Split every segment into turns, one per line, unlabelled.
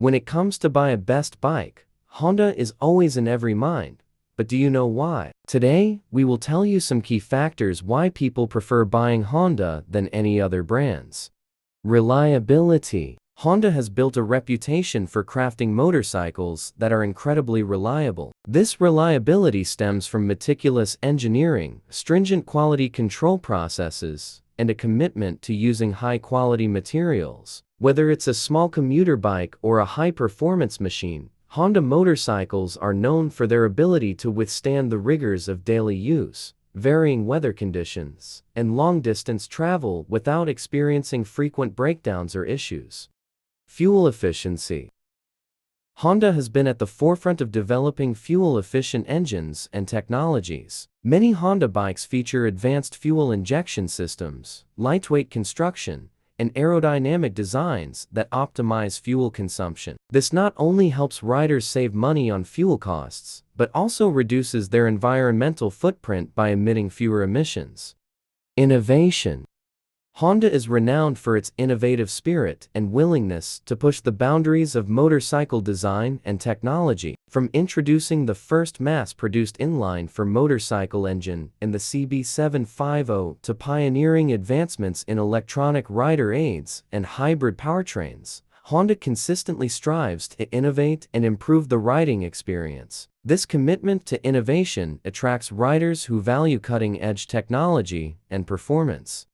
When it comes to buy a best bike, Honda is always in every mind. But do you know why? Today, we will tell you some key factors why people prefer buying Honda than any other brands. Reliability. Honda has built a reputation for crafting motorcycles that are incredibly reliable. This reliability stems from meticulous engineering, stringent quality control processes, and a commitment to using high-quality materials. Whether it's a small commuter bike or a high-performance machine, Honda motorcycles are known for their ability to withstand the rigors of daily use, varying weather conditions, and long-distance travel without experiencing frequent breakdowns or issues. Fuel efficiency. Honda has been at the forefront of developing fuel-efficient engines and technologies. Many Honda bikes feature advanced fuel injection systems, lightweight construction, and aerodynamic designs that optimize fuel consumption. This not only helps riders save money on fuel costs, but also reduces their environmental footprint by emitting fewer emissions. Innovation. Honda is renowned for its innovative spirit and willingness to push the boundaries of motorcycle design and technology. From introducing the first mass-produced inline-four motorcycle engine in the CB750 to pioneering advancements in electronic rider aids and hybrid powertrains, Honda consistently strives to innovate and improve the riding experience. This commitment to innovation attracts riders who value cutting-edge technology and performance.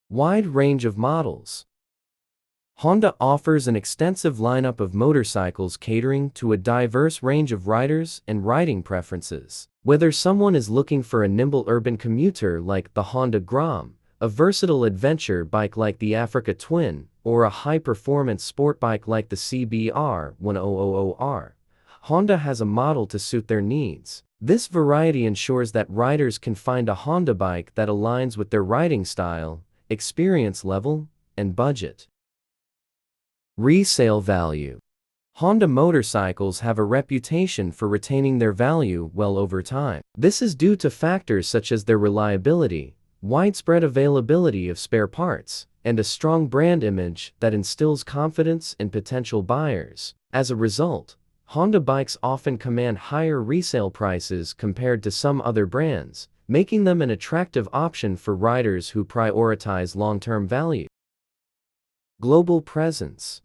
Wide range of models. Honda offers an extensive lineup of motorcycles catering to a diverse range of riders and riding preferences. Whether someone is looking for a nimble urban commuter like the Honda Gram, a versatile adventure bike like the Africa Twin, or a high-performance sport bike like the CBR 1000R, Honda has a model to suit their needs. This variety ensures that riders can find a Honda bike that aligns with their riding style, experience level, and budget. Resale value. Honda motorcycles have a reputation for retaining their value well over time. This is due to factors such as their reliability, widespread availability of spare parts, and a strong brand image that instills confidence in potential buyers. As a result, Honda bikes often command higher resale prices compared to some other brands, making them an attractive option for riders who prioritize long-term value. Global presence.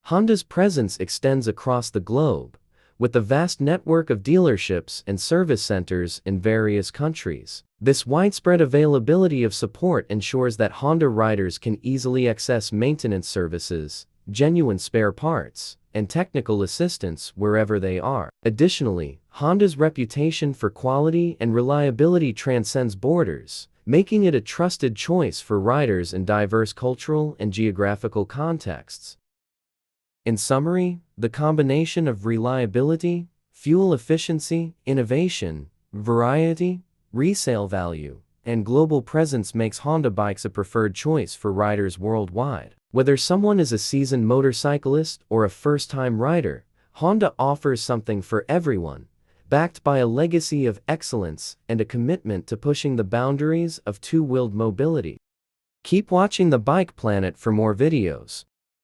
Honda's presence extends across the globe, with a vast network of dealerships and service centers in various countries. This widespread availability of support ensures that Honda riders can easily access maintenance services, genuine spare parts, and technical assistance wherever they are. Additionally, Honda's reputation for quality and reliability transcends borders, making it a trusted choice for riders in diverse cultural and geographical contexts. In summary, the combination of reliability, fuel efficiency, innovation, variety, resale value, and global presence makes Honda bikes a preferred choice for riders worldwide. Whether someone is a seasoned motorcyclist or a first-time rider, Honda offers something for everyone, backed by a legacy of excellence and a commitment to pushing the boundaries of two-wheeled mobility. Keep watching the Bike Planet for more videos.